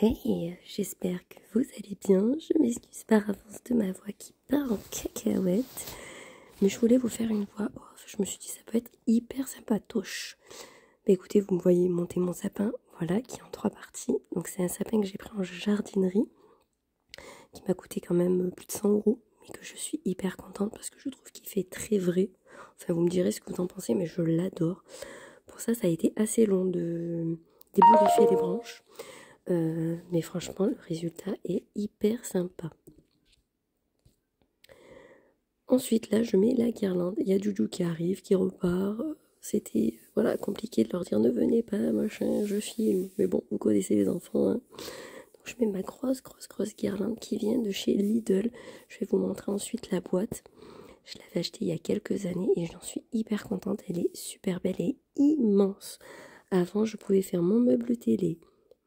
Hey, j'espère que vous allez bien. Je m'excuse par avance de ma voix qui part en cacahuète. Mais je voulais vous faire une voix off. Je me suis dit ça peut être hyper sympatoche. Bah écoutez, vous me voyez monter mon sapin, voilà, qui est en 3 parties. Donc c'est un sapin que j'ai pris en jardinerie, qui m'a coûté quand même plus de 100 €, mais que je suis hyper contente parce que je trouve qu'il fait très vrai. Enfin, vous me direz ce que vous en pensez, mais je l'adore. Pour ça, ça a été assez long de d'ébouriffer les branches. Mais franchement, le résultat est hyper sympa. Ensuite, là, je mets la guirlande. Il y a Juju qui arrive, qui repart. C'était voilà, compliqué de leur dire ne venez pas, machin, je filme. Mais bon, vous connaissez les enfants. Hein. Donc, je mets ma grosse guirlande qui vient de chez Lidl. Je vais vous montrer ensuite la boîte. Je l'avais achetée il y a quelques années et j'en suis hyper contente. Elle est super belle et immense. Avant, je pouvais faire mon meuble télé,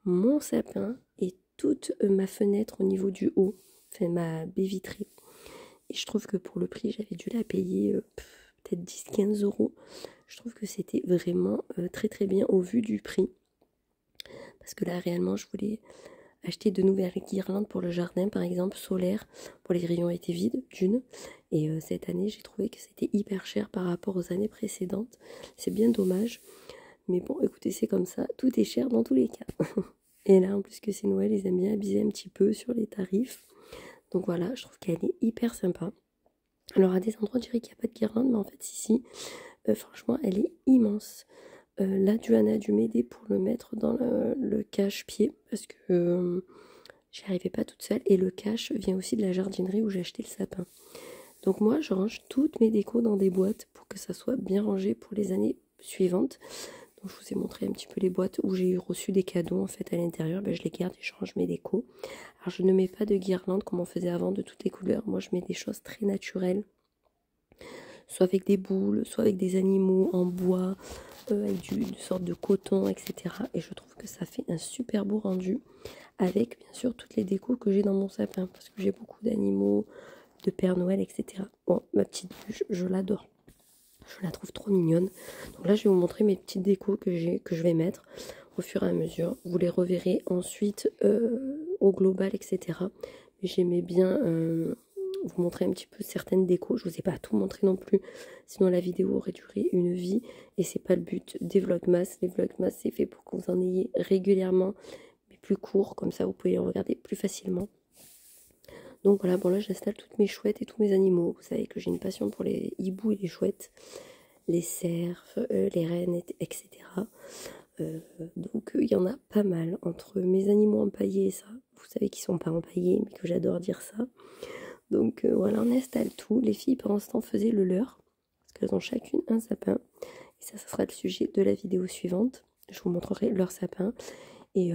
mon sapin et toute ma fenêtre au niveau du haut, enfin ma baie vitrée. Et je trouve que pour le prix, j'avais dû la payer peut-être 10-15 €. Je trouve que c'était vraiment très bien au vu du prix. Parce que là, réellement, je voulais acheter de nouvelles guirlandes pour le jardin, par exemple, solaires. Pour les rayons étaient vides, d'une. Et cette année, j'ai trouvé que c'était hyper cher par rapport aux années précédentes. C'est bien dommage. Mais bon, écoutez, c'est comme ça. Tout est cher dans tous les cas. Et là, en plus que c'est Noël, ils aiment bien abuser un petit peu sur les tarifs. Donc voilà, je trouve qu'elle est hyper sympa. Alors à des endroits, on dirait qu'il n'y a pas de guirlande, mais en fait, ici, franchement, elle est immense. Là, Johanna a dû m'aider pour le mettre dans le cache-pied, parce que j'y arrivais pas toute seule. Et le cache vient aussi de la jardinerie où j'ai acheté le sapin. Donc moi, je range toutes mes décos dans des boîtes pour que ça soit bien rangé pour les années suivantes. Donc je vous ai montré un petit peu les boîtes où j'ai reçu des cadeaux en fait à l'intérieur. Je les garde et je range mes décos. Alors je ne mets pas de guirlande comme on faisait avant de toutes les couleurs. Moi je mets des choses très naturelles. Soit avec des boules, soit avec des animaux en bois, avec une sorte de coton, etc. Et je trouve que ça fait un super beau rendu. Avec bien sûr toutes les décos que j'ai dans mon sapin. Parce que j'ai beaucoup d'animaux, de Père Noël, etc. Bon, ma petite bûche, je l'adore. Je la trouve trop mignonne. Donc là, je vais vous montrer mes petites décos que je vais mettre au fur et à mesure. Vous les reverrez ensuite au global, etc. Mais j'aimais bien vous montrer un petit peu certaines décos. Je vous ai pas tout montré non plus. Sinon, la vidéo aurait duré une vie. Et c'est pas le but des vlogmas. Les vlogmas, c'est fait pour que vous en ayez régulièrement, mais plus court. Comme ça, vous pouvez les regarder plus facilement. Donc voilà, bon là j'installe toutes mes chouettes et tous mes animaux. Vous savez que j'ai une passion pour les hiboux et les chouettes, les cerfs, les rennes, etc. Donc il y en a pas mal entre mes animaux empaillés et ça. Vous savez qu'ils sont pas empaillés, mais que j'adore dire ça. Donc voilà, on installe tout. Les filles pendant ce temps faisaient le leur, parce qu'elles ont chacune un sapin. Et ça sera le sujet de la vidéo suivante. Je vous montrerai leur sapin. Et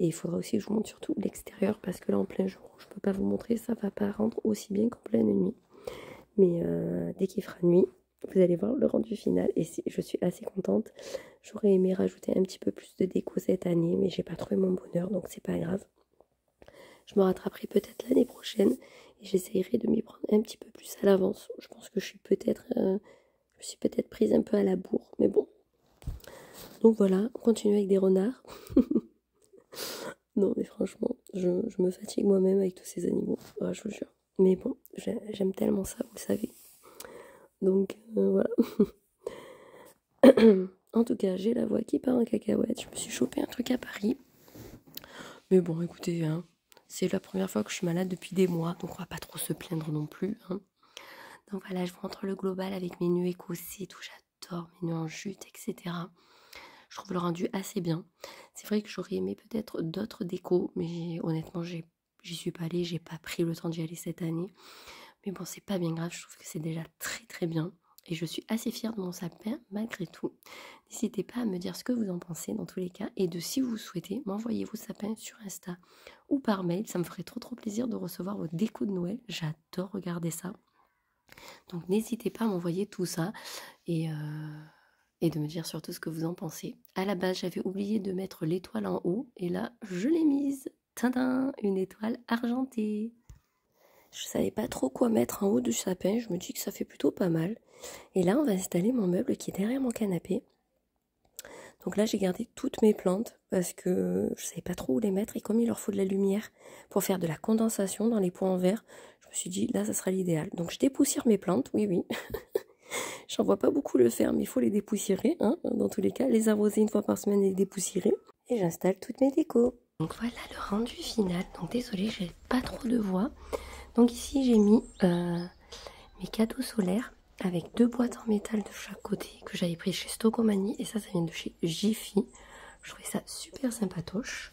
il faudra aussi que je vous montre surtout l'extérieur parce que là en plein jour, je peux pas vous montrer, ça va pas rendre aussi bien qu'en pleine nuit. Mais dès qu'il fera nuit, vous allez voir le rendu final et je suis assez contente. J'aurais aimé rajouter un petit peu plus de déco cette année, mais j'ai pas trouvé mon bonheur, donc c'est pas grave. Je me rattraperai peut-être l'année prochaine et j'essayerai de m'y prendre un petit peu plus à l'avance. Je pense que je suis peut-être prise un peu à la bourre, mais bon. Donc voilà, on continue avec des renards. Non mais franchement, je me fatigue moi-même avec tous ces animaux, je vous jure. Mais bon, j'aime tellement ça, vous le savez. Donc voilà. En tout cas, j'ai la voix qui part en cacahuète. Je me suis chopé un truc à Paris. Mais bon, écoutez, hein, c'est la première fois que je suis malade depuis des mois, donc on va pas trop se plaindre non plus. Hein. Donc voilà, je vous montre le global avec mes nœuds écossais, tout, j'adore mes nœuds en jute, etc. Je trouve le rendu assez bien. C'est vrai que j'aurais aimé peut-être d'autres décos, mais honnêtement, j'y suis pas allée, j'ai pas pris le temps d'y aller cette année. Mais bon, c'est pas bien grave, je trouve que c'est déjà très bien. Et je suis assez fière de mon sapin malgré tout. N'hésitez pas à me dire ce que vous en pensez dans tous les cas. Et de si vous souhaitez, m'envoyer vos sapins sur Insta ou par mail. Ça me ferait trop plaisir de recevoir vos décos de Noël. J'adore regarder ça. Donc n'hésitez pas à m'envoyer tout ça. Et de me dire surtout ce que vous en pensez. À la base, j'avais oublié de mettre l'étoile en haut, et là, je l'ai mise. Tadam, une étoile argentée. Je savais pas trop quoi mettre en haut du sapin, je me dis que ça fait plutôt pas mal. Et là, on va installer mon meuble qui est derrière mon canapé. Donc là, j'ai gardé toutes mes plantes parce que je savais pas trop où les mettre. Et comme il leur faut de la lumière pour faire de la condensation dans les pots en verre, je me suis dit, là, ça sera l'idéal. Donc je dépoussière mes plantes, oui, oui. J'en vois pas beaucoup le faire, mais il faut les dépoussiérer, hein, dans tous les cas. Les arroser une fois par semaine et les dépoussiérer. Et j'installe toutes mes décos. Donc voilà le rendu final. Donc désolée, j'ai pas trop de voix. Donc ici, j'ai mis mes cadeaux solaires avec 2 boîtes en métal de chaque côté que j'avais pris chez Stocomanie. Et ça vient de chez Jiffy. Je trouvais ça super sympatoche.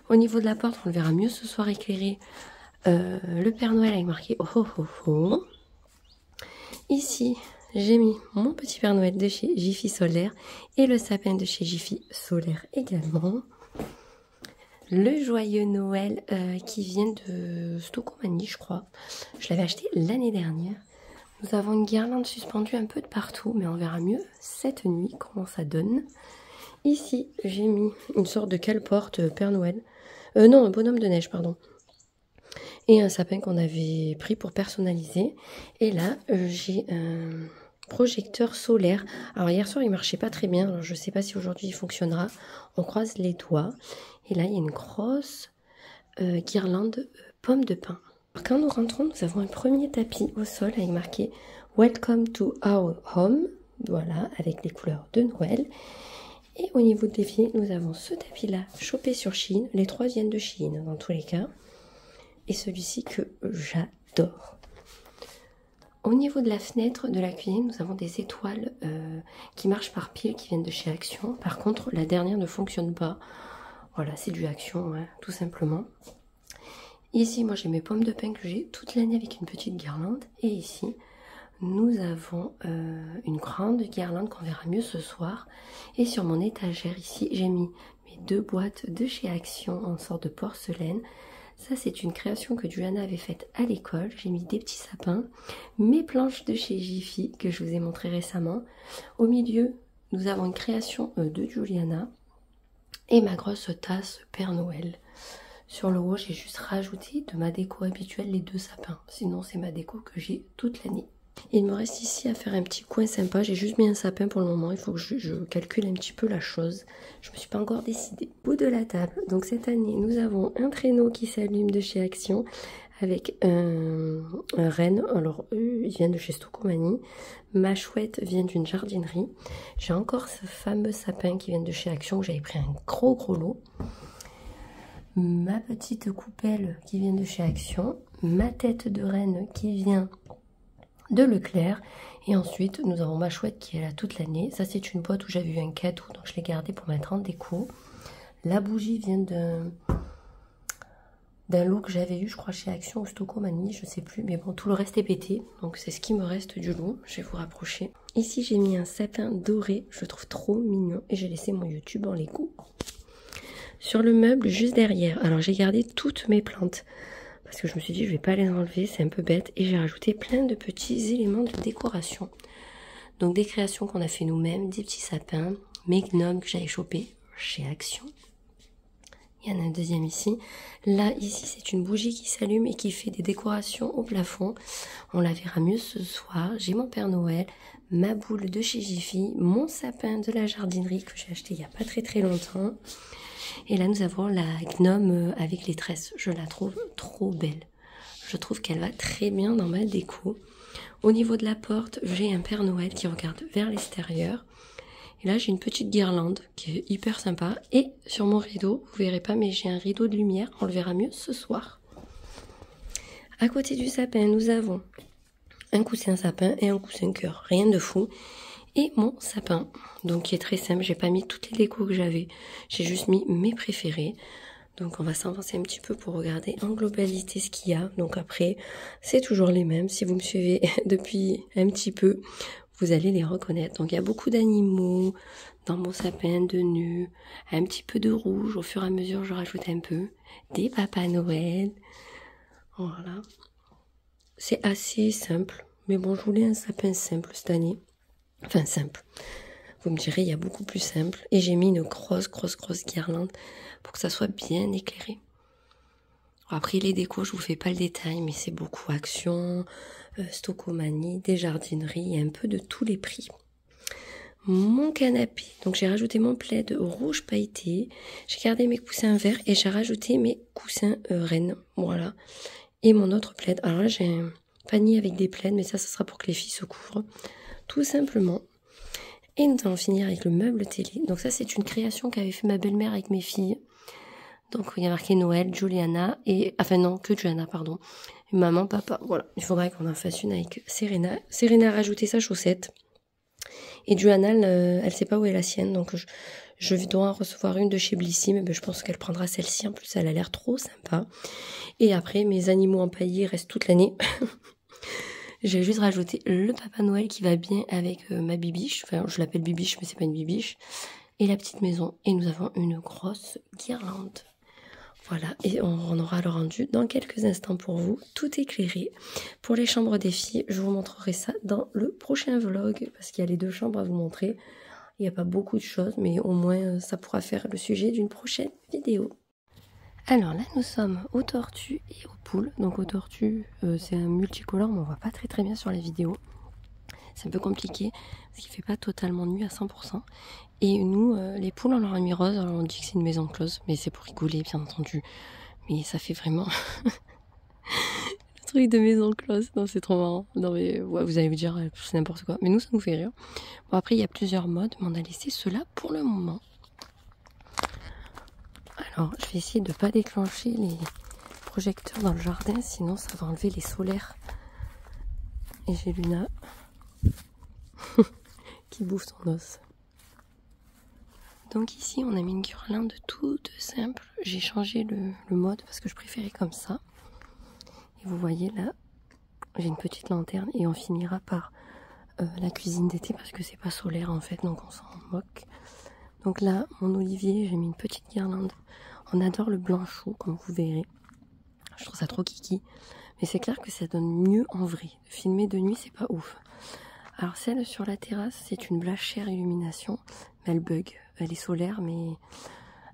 Au niveau de la porte, on le verra mieux ce soir éclairé. Le Père Noël avec marqué oh oh oh oh. Ici, j'ai mis mon petit Père Noël de chez Jiffy Solaire et le sapin de chez Jiffy Solaire également. Le joyeux Noël qui vient de Stocomanie, je crois. Je l'avais acheté l'année dernière. Nous avons une guirlande suspendue un peu de partout, mais on verra mieux cette nuit comment ça donne. Ici, j'ai mis une sorte de cale-porte Père Noël. Non, un bonhomme de neige, pardon. Et un sapin qu'on avait pris pour personnaliser. Et là, j'ai un projecteur solaire. Alors hier soir, il marchait pas très bien. Alors, je sais pas si aujourd'hui il fonctionnera. On croise les doigts. Et là, il y a une grosse guirlande pomme de pin. Alors, quand nous rentrons, nous avons un premier tapis au sol avec marqué Welcome to our home. Voilà, avec les couleurs de Noël. Et au niveau de l'évier, nous avons ce tapis-là chopé sur Shein. Les 3 viennent de Shein dans tous les cas. Et celui-ci que j'adore. Au niveau de la fenêtre de la cuisine, nous avons des étoiles qui marchent par pile, qui viennent de chez Action. Par contre, la dernière ne fonctionne pas. Voilà, c'est du Action, hein, tout simplement. Ici, moi j'ai mes pommes de pin que j'ai toute l'année avec une petite guirlande. Et ici, nous avons une grande guirlande qu'on verra mieux ce soir. Et sur mon étagère ici, j'ai mis mes 2 boîtes de chez Action en sorte de porcelaine. Ça, c'est une création que Juliana avait faite à l'école. J'ai mis des petits sapins, mes planches de chez Jiffy que je vous ai montré récemment. Au milieu, nous avons une création de Juliana et ma grosse tasse Père Noël. Sur le haut, j'ai juste rajouté de ma déco habituelle les 2 sapins. Sinon, c'est ma déco que j'ai toute l'année. Il me reste ici à faire un petit coin sympa. J'ai juste mis un sapin pour le moment. Il faut que je calcule un petit peu la chose. Je me suis pas encore décidée. Bout de la table. Donc cette année, nous avons un traîneau qui s'allume de chez Action avec un renne. Alors, il vient de chez Stocomanie. Ma chouette vient d'une jardinerie. J'ai encore ce fameux sapin qui vient de chez Action. J'avais pris un gros lot. Ma petite coupelle qui vient de chez Action. Ma tête de reine qui vient de Leclerc. Et ensuite nous avons ma chouette qui est là toute l'année. Ça, c'est une boîte où j'avais eu un cadeau, donc je l'ai gardée pour mettre en déco. La bougie vient d'un lot que j'avais eu, je crois, chez Action ou Stocomanie, je sais plus, mais bon, tout le reste est pété, donc c'est ce qui me reste du lot. Je vais vous rapprocher. Ici, j'ai mis un sapin doré, je le trouve trop mignon, et j'ai laissé mon YouTube en Lego. Sur le meuble juste derrière, alors j'ai gardé toutes mes plantes parce que je me suis dit je vais pas les enlever, c'est un peu bête, et j'ai rajouté plein de petits éléments de décoration. Donc des créations qu'on a fait nous-mêmes, des petits sapins, mes gnomes que j'avais chopés chez Action. Il y en a un deuxième ici. Là, ici, c'est une bougie qui s'allume et qui fait des décorations au plafond. On la verra mieux ce soir. J'ai mon Père Noël, ma boule de chez Jiffy, mon sapin de la jardinerie que j'ai acheté il n'y a pas très longtemps. Et là, nous avons la gnome avec les tresses. Je la trouve trop belle. Je trouve qu'elle va très bien dans ma déco. Au niveau de la porte, j'ai un Père Noël qui regarde vers l'extérieur. Et là, j'ai une petite guirlande qui est hyper sympa. Et sur mon rideau, vous verrez pas, mais j'ai un rideau de lumière. On le verra mieux ce soir. À côté du sapin, nous avons un coussin sapin et un coussin cœur. Rien de fou. Et mon sapin, donc qui est très simple. J'ai pas mis toutes les décos que j'avais. J'ai juste mis mes préférés. Donc on va s'avancer un petit peu pour regarder en globalité ce qu'il y a. Donc après, c'est toujours les mêmes. Si vous me suivez depuis un petit peu, vous allez les reconnaître. Donc il y a beaucoup d'animaux dans mon sapin, de nœuds, un petit peu de rouge. Au fur et à mesure, je rajoute un peu. Des papas Noël. Voilà. C'est assez simple. Mais bon, je voulais un sapin simple cette année. Enfin, simple. Vous me direz, il y a beaucoup plus simple. Et j'ai mis une grosse guirlande pour que ça soit bien éclairé. Après, les décos, je vous fais pas le détail, mais c'est beaucoup Action, Stocomanie, des jardineries, et un peu de tous les prix. mon canapé. Donc j'ai rajouté mon plaid rouge pailleté. J'ai gardé mes coussins verts et j'ai rajouté mes coussins rennes. Voilà. Et mon autre plaid. Alors là j'ai un panier avec des plaids, mais ça sera pour que les filles se couvrent. Tout simplement. Et nous allons finir avec le meuble télé. Donc ça c'est une création qu'avait fait ma belle-mère avec mes filles. Donc il y a marqué Noël, Juliana et... Enfin non, que Juliana, pardon. Et maman, papa, voilà. Il faudrait qu'on en fasse une avec Serena. Serena a rajouté sa chaussette. Et Juliana, elle sait pas où est la sienne. Donc je dois en recevoir une de chez Blissy. Mais ben, je pense qu'elle prendra celle-ci. En plus, elle a l'air trop sympa. Et après, mes animaux empaillés restent toute l'année. J'ai juste rajouté le Papa Noël qui va bien avec ma bibiche. Enfin, je l'appelle bibiche, mais c'est pas une bibiche. Et la petite maison. Et nous avons une grosse guirlande. Voilà, et on aura le rendu dans quelques instants pour vous, tout éclairé. Pour les chambres des filles, je vous montrerai ça dans le prochain vlog, parce qu'il y a les 2 chambres à vous montrer. Il n'y a pas beaucoup de choses, mais au moins ça pourra faire le sujet d'une prochaine vidéo. Alors là, nous sommes aux tortues et aux poules. Donc aux tortues, c'est un multicolore, mais on voit pas très bien sur la vidéo. C'est un peu compliqué, parce qu'il fait pas totalement nuit à 100%. Et nous, les poules, on leur a mis rose, alors on dit que c'est une maison close, mais c'est pour rigoler, bien entendu. Mais ça fait vraiment le truc de maison close. Non, c'est trop marrant. Non, mais ouais, vous allez me dire, c'est n'importe quoi. Mais nous, ça nous fait rire. Bon, après, il y a plusieurs modes, mais on a laissé cela pour le moment. Alors, je vais essayer de ne pas déclencher les projecteurs dans le jardin, sinon ça va enlever les solaires. Et j'ai Luna qui bouffe son os. Donc ici, on a mis une guirlande toute simple. J'ai changé le mode parce que je préférais comme ça. Et vous voyez là, j'ai une petite lanterne et on finira par la cuisine d'été parce que c'est pas solaire en fait, donc on s'en moque. Donc là, mon olivier, j'ai mis une petite guirlande. On adore le blanc chaud, comme vous verrez. Je trouve ça trop kiki. Mais c'est clair que ça donne mieux en vrai. Filmer de nuit, c'est pas ouf. Alors celle sur la terrasse, c'est une Blacher illumination. Mais elle bug. Elle est solaire, mais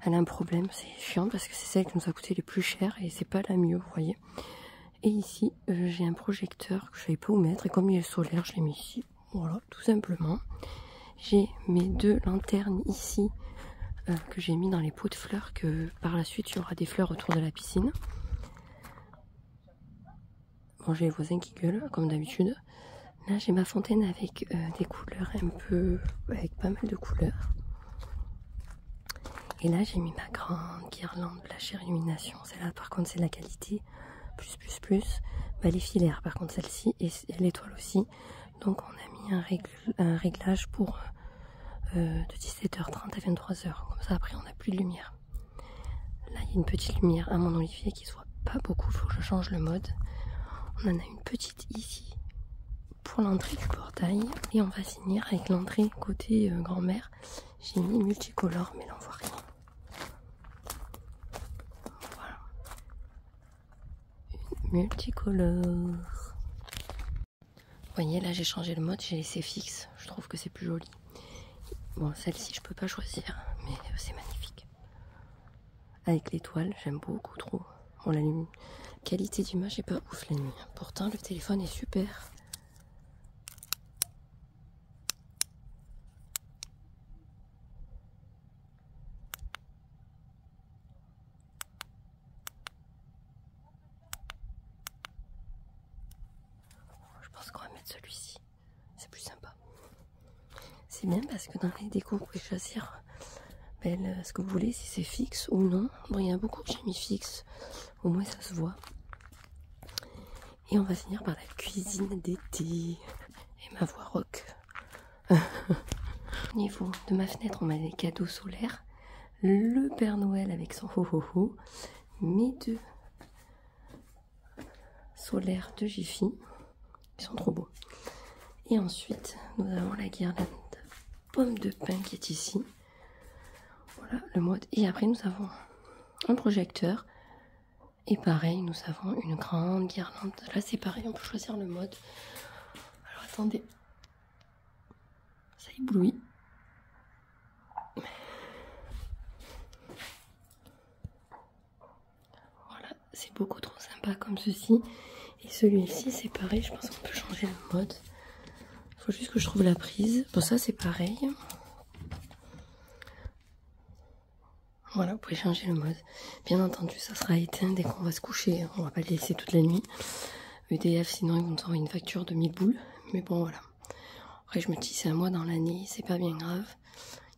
elle a un problème. C'est chiant parce que c'est celle qui nous a coûté les plus chères et c'est pas la mieux, vous voyez. Et ici, j'ai un projecteur que je savais pas où mettre. Et comme il est solaire, je l'ai mis ici. Voilà, tout simplement. J'ai mes 2 lanternes ici que j'ai mis dans les pots de fleurs. Que par la suite, il y aura des fleurs autour de la piscine. Bon, j'ai les voisins qui gueulent, comme d'habitude. Là, j'ai ma fontaine avec des couleurs un peu... avec pas mal de couleurs. Et là, j'ai mis ma grande guirlande Blacher illumination. Celle-là, par contre, c'est de la qualité. Plus. Bah, les filaires, par contre, celle-ci. Et l'étoile aussi. Donc, on a mis un réglage pour de 17h30 à 23h. Comme ça, après, on n'a plus de lumière. Là, il y a une petite lumière à mon olivier qui se voit pas beaucoup. Il faut que je change le mode. On en a une petite ici pour l'entrée du portail. Et on va finir avec l'entrée côté grand-mère. J'ai mis multicolore, mais là on voit rien. Voilà. Une multicolore. Vous voyez, là j'ai changé le mode, j'ai laissé fixe. Je trouve que c'est plus joli. Bon, celle-ci je peux pas choisir, mais c'est magnifique. Avec l'étoile, j'aime beaucoup trop. Bon, la qualité d'image est pas ouf la nuit. Pourtant, le téléphone est super. Je pense qu'on va mettre celui-ci. C'est plus sympa. C'est bien parce que dans les décos, vous pouvez choisir ce que vous voulez, si c'est fixe ou non. Bon, il y en a beaucoup que j'ai mis fixe. Au moins, ça se voit. Et on va finir par la cuisine d'été. Et ma voix rock. Au niveau de ma fenêtre, on met des cadeaux solaires. Le Père Noël avec son ho-ho-ho. Mes 2 solaires de Jiffy. Ils sont trop beaux. Et ensuite, nous avons la guirlande pomme de pin qui est ici. Voilà le mode. Et après, nous avons un projecteur. Et pareil, nous avons une grande guirlande. Là, c'est pareil, on peut choisir le mode. Alors, attendez. Ça éblouit. Voilà, c'est beaucoup trop sympa comme ceci. Et celui-ci, c'est pareil, je pense qu'on peut changer le mode. Faut juste que je trouve la prise. Bon, ça c'est pareil. Voilà, vous pouvez changer le mode. Bien entendu, ça sera éteint dès qu'on va se coucher. On va pas le laisser toute la nuit. EDF, sinon ils vont nous envoyer une facture de 1000 boules. Mais bon, voilà. Après, je me dis, c'est un mois dans l'année, c'est pas bien grave.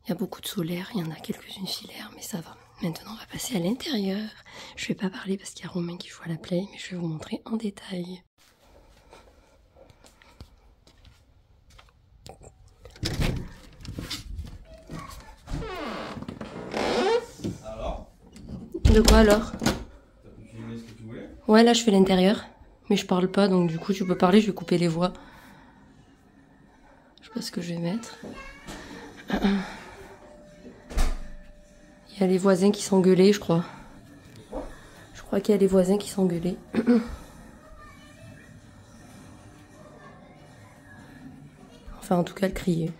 Il y a beaucoup de solaire, il y en a quelques-unes filaires, mais ça va. Maintenant, on va passer à l'intérieur. Je vais pas parler parce qu'il y a Romain qui joue à la play, mais je vais vous montrer en détail. Alors? De quoi alors? T'as pu filmer ce que tu voulais? Ouais, là je fais l'intérieur, mais je parle pas, donc du coup tu peux parler, je vais couper les voix. Je sais pas ce que je vais mettre. Il y a les voisins qui s'engueulaient, je crois. Je crois qu'il y a les voisins qui s'engueulaient. Enfin, en tout cas, le crier.